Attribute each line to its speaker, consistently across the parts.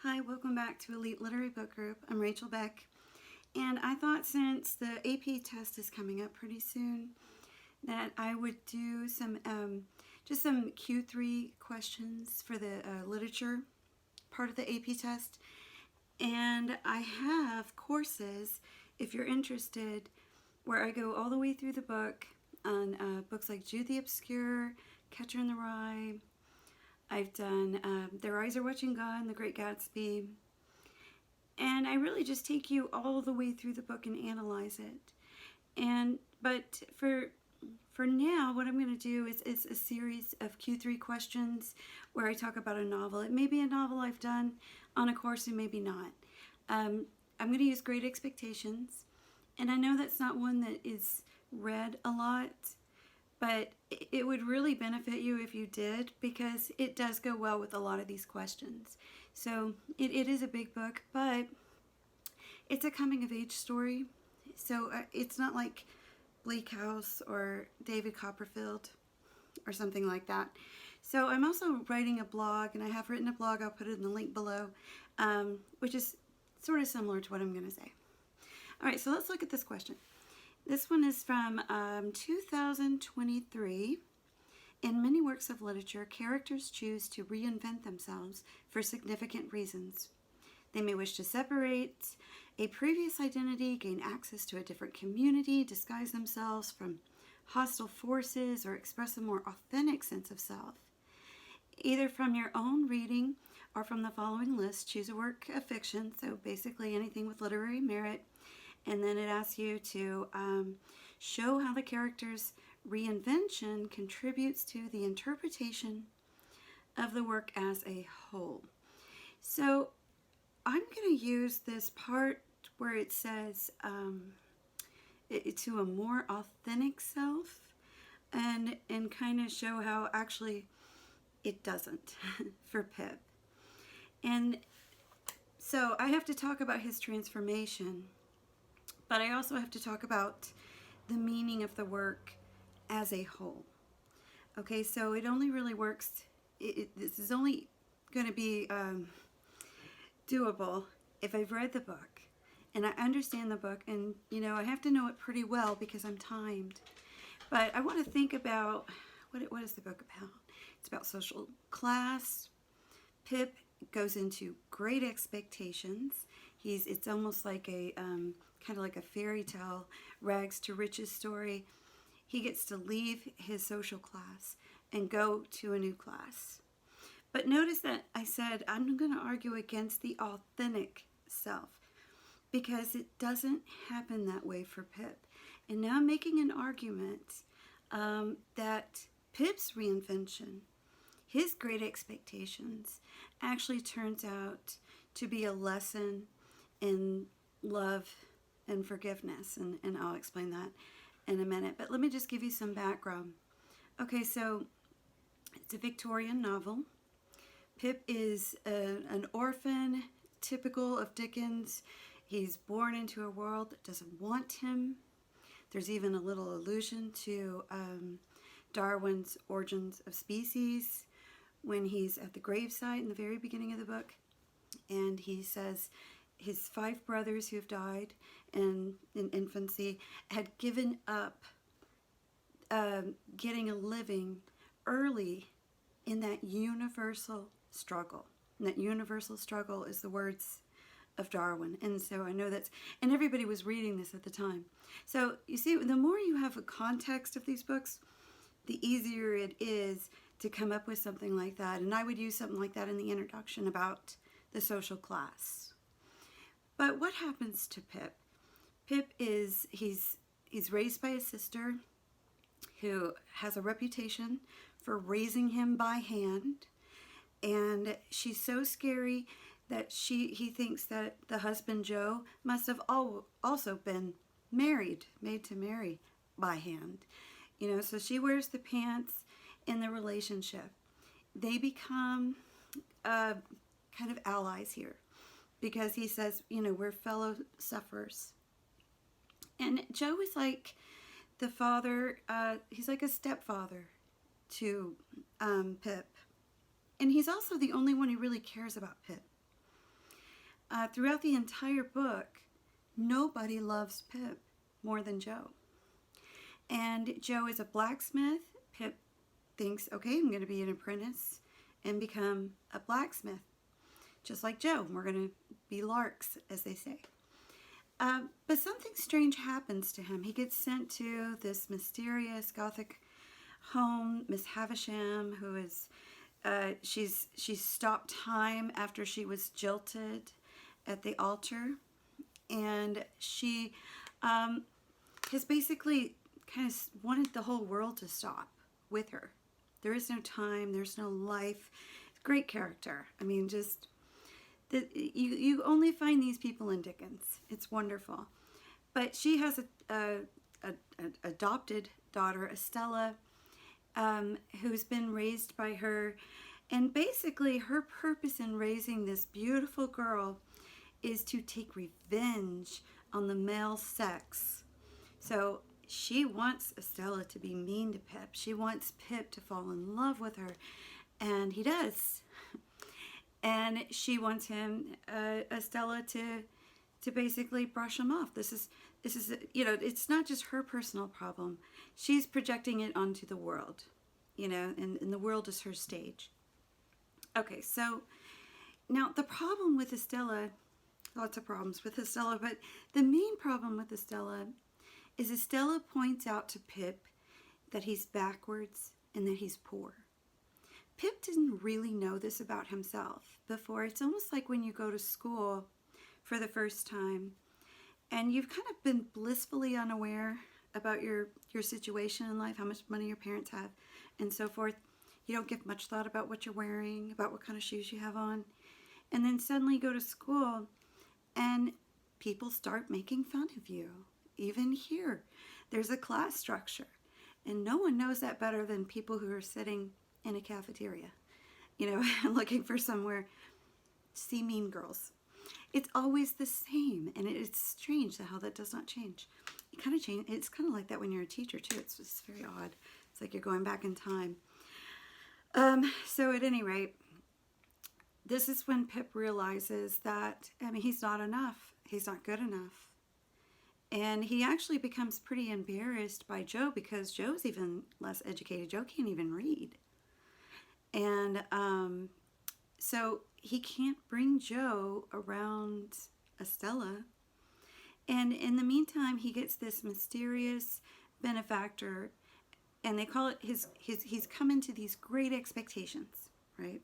Speaker 1: Hi, welcome back to Elite Literary Book Group. I'm Rachel Beck, and I thought since the AP test is coming up pretty soon that I would do some just some Q3 questions for the literature part of the AP test. And I have courses, if you're interested, where I go all the way through the book on books like Jude the Obscure, Catcher in the Rye. I've done Their Eyes Are Watching God and The Great Gatsby. And I really just take you all the way through the book and analyze it. But for now, what I'm going to do is a series of Q3 questions where I talk about a novel. It may be a novel I've done on a course and maybe not. I'm going to use Great Expectations. And I know that's not one that is read a lot, but it would really benefit you if you did, because it does go well with a lot of these questions. So it is a big book, but it's a coming of age story. So it's not like Bleak House or David Copperfield or something like that. So I'm also writing a blog, and I have written a blog. I'll put it in the link below, which is sort of similar to what I'm going to say. All right, so let's look at this question. This one is from 2023. In many works of literature, characters choose to reinvent themselves for significant reasons. They may wish to separate a previous identity, gain access to a different community, disguise themselves from hostile forces, or express a more authentic sense of self. Either from your own reading or from the following list, choose a work of fiction, so basically anything with literary merit, and then it asks you to show how the character's reinvention contributes to the interpretation of the work as a whole. So I'm going to use this part where it says to a more authentic self, and kind of show how actually it doesn't for Pip. And so I have to talk about his transformation, but I also have to talk about the meaning of the work as a whole. Okay, so it only really works, this is only going to be doable if I've read the book and I understand the book, and I have to know it pretty well because I'm timed. But I want to think about what is the book about? It's about social class. Pip goes into great expectations. It's almost like a kind of like a fairy tale, rags to riches story. He gets to leave his social class and go to a new class. But notice that I said I'm going to argue against the authentic self, because it doesn't happen that way for Pip. And now I'm making an argument that Pip's reinvention, his great expectations, actually turns out to be a lesson in love and forgiveness, and I'll explain that in a minute. But let me just give you some background. Okay, so it's a Victorian novel. Pip is an orphan, typical of Dickens. He's born into a world that doesn't want him. There's even a little allusion to Darwin's Origins of Species when he's at the gravesite in the very beginning of the book, and he says his 5 brothers who have died in infancy had given up getting a living early in that universal struggle. And that universal struggle is the words of Darwin. And so I know that's, and everybody was reading this at the time. So you see, the more you have a context of these books, the easier it is to come up with something like that. And I would use something like that in the introduction about the social class. But what happens to Pip? Pip is, he's raised by a sister who has a reputation for raising him by hand, and she's so scary that he thinks that the husband Joe must have also been made to marry by hand. So she wears the pants in the relationship. They become kind of allies here, because he says, we're fellow sufferers. And Joe is like the father, he's like a stepfather to Pip. And he's also the only one who really cares about Pip. throughout the entire book, nobody loves Pip more than Joe. And Joe is a blacksmith. Pip thinks, okay, I'm going to be an apprentice and become a blacksmith. Just like Joe, we're going to be larks, as they say. But something strange happens to him. He gets sent to this mysterious Gothic home, Miss Havisham, who is, she's stopped time after she was jilted at the altar. And she has basically kind of wanted the whole world to stop with her. There is no time, there's no life. Great character. I mean, just you only find these people in Dickens. It's wonderful. But she has a adopted daughter, Estella, who's been raised by her. And basically her purpose in raising this beautiful girl is to take revenge on the male sex. So she wants Estella to be mean to Pip. She wants Pip to fall in love with her. And he does. And she wants him, Estella, to basically brush him off. This is, it's not just her personal problem. She's projecting it onto the world, and the world is her stage. Okay, so now the problem with Estella, lots of problems with Estella, but the main problem with Estella is Estella points out to Pip that he's backwards and that he's poor. Pip didn't really know this about himself before. It's almost like when you go to school for the first time and you've kind of been blissfully unaware about your situation in life, how much money your parents have, and so forth. You don't give much thought about what you're wearing, about what kind of shoes you have on. And then suddenly you go to school and people start making fun of you. Even here, there's a class structure. And no one knows that better than people who are sitting in a cafeteria, looking for somewhere to see Mean Girls. It's always the same, and it's strange how that does not change. It kind of change. It's kind of like that when you're a teacher too. It's just very odd. It's like you're going back in time. So at any rate, this is when Pip realizes that, he's not enough. He's not good enough. And he actually becomes pretty embarrassed by Joe because Joe's even less educated. Joe can't even read. And so he can't bring Joe around Estella. And in the meantime, he gets this mysterious benefactor, and they call it he's come into these great expectations, right?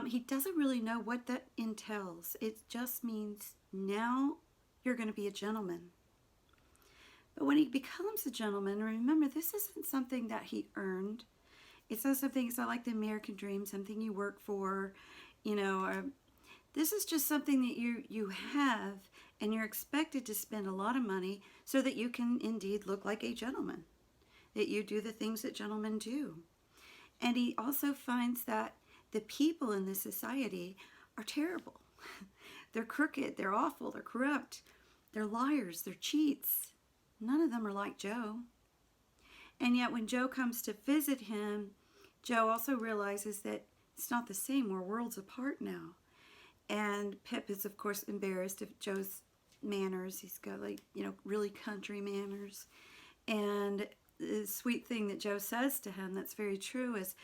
Speaker 1: He doesn't really know what that entails. It just means now you're going to be a gentleman. But when he becomes a gentleman, remember, this isn't something that he earned. It's not something, it's not like the American dream, something you work for, or this is just something that you have, and you're expected to spend a lot of money so that you can indeed look like a gentleman, that you do the things that gentlemen do. And he also finds that the people in this society are terrible. They're crooked, they're awful, they're corrupt, they're liars, they're cheats. None of them are like Joe. And yet when Joe comes to visit him, Joe also realizes that it's not the same. We're worlds apart now. And Pip is, of course, embarrassed of Joe's manners. He's got, really country manners. And the sweet thing that Joe says to him that's very true is,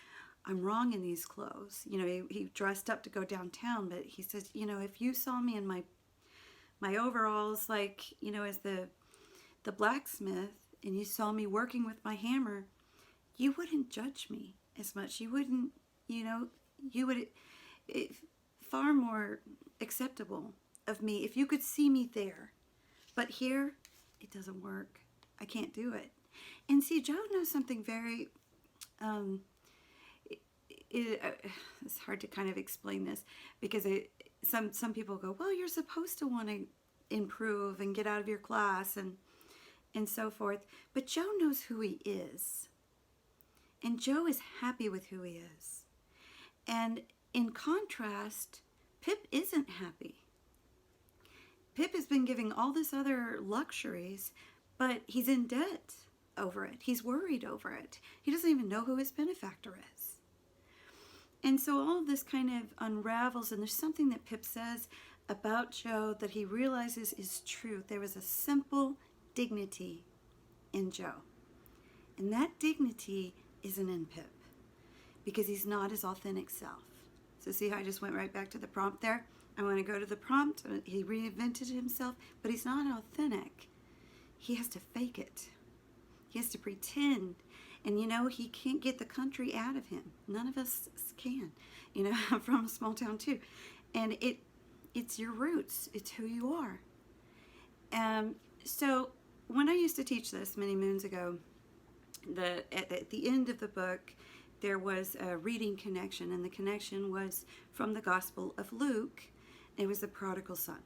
Speaker 1: I'm wrong in these clothes. He dressed up to go downtown, but he says, if you saw me in my overalls, as the blacksmith, and you saw me working with my hammer, you wouldn't judge me as much. You wouldn't, you would, far more acceptable of me if you could see me there. But here, it doesn't work. I can't do it. And see, Joe knows something very, it's hard to kind of explain this because some people go, well, you're supposed to want to improve and get out of your class and so forth. But Joe knows who he is. And Joe is happy with who he is. And in contrast, Pip isn't happy. Pip has been giving all this other luxuries, but he's in debt over it. He's worried over it. He doesn't even know who his benefactor is. And so all of this kind of unravels, and there's something that Pip says about Joe that he realizes is true. There was a simple dignity in Joe. And that dignity isn't in Pip, because he's not his authentic self. So see how I just went right back to the prompt there? I want to go to the prompt. He reinvented himself, but he's not authentic. He has to fake it. He has to pretend. And you know, he can't get the country out of him. None of us can. You know, I'm from a small town too. And it's your roots. It's who you are. So when I used to teach this many moons ago, at the end of the book, there was a reading connection, and the connection was from the Gospel of Luke. It was the prodigal son.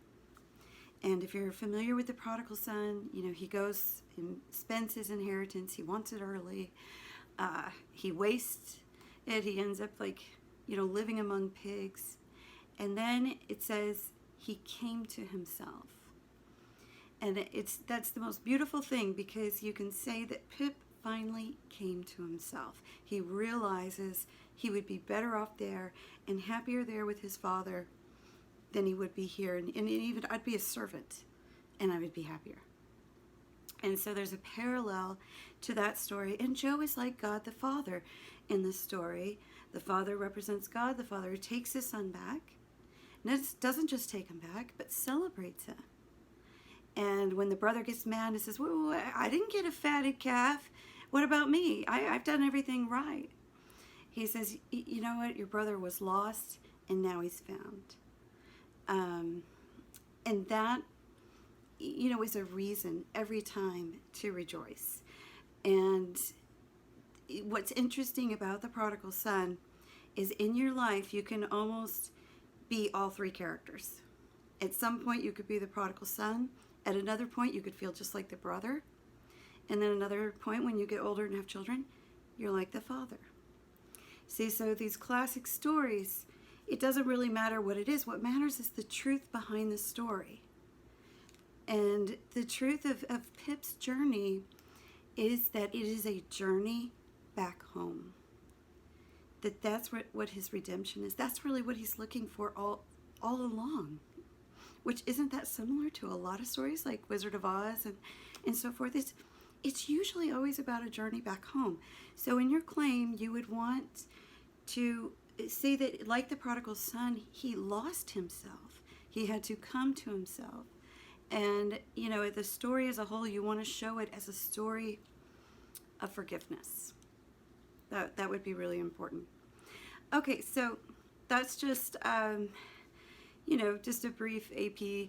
Speaker 1: And if you're familiar with the prodigal son, you know, he goes and spends his inheritance. He wants it early. He wastes it. He ends up like, you know, living among pigs. And then it says he came to himself. And that's the most beautiful thing, because you can say that Pip finally came to himself. He realizes he would be better off there and happier there with his father than he would be here. And even I'd be a servant and I would be happier. And so there's a parallel to that story. And Joe is like God the Father in this story. The Father represents God, the Father who takes his son back. And it doesn't just take him back, but celebrates him. And when the brother gets mad and says, well, I didn't get a fatted calf. What about me? I've done everything right. He says, you know what? Your brother was lost and now he's found. And that, you know, is a reason every time to rejoice. And what's interesting about the prodigal son is in your life, you can almost be all three characters. At some point, you could be the prodigal son. At another point, you could feel just like the brother. And then another point, when you get older and have children, you're like the father. See, so these classic stories, it doesn't really matter what it is. What matters is the truth behind the story. And the truth of Pip's journey is that it is a journey back home. That's what his redemption is. That's really what he's looking for all along. Which isn't that similar to a lot of stories like Wizard of Oz and so forth. It's usually always about a journey back home. So in your claim, you would want to say that, like the prodigal son, he lost himself. He had to come to himself. And, you know, the story as a whole, you want to show it as a story of forgiveness. That would be really important. Okay, so that's just, you know, just a brief AP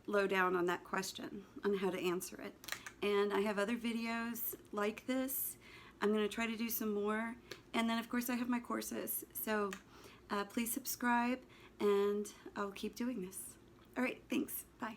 Speaker 1: lowdown on that question, on how to answer it. And I have other videos like this. I'm going to try to do some more. And then, of course, I have my courses. So please subscribe, and I'll keep doing this. All right, thanks. Bye.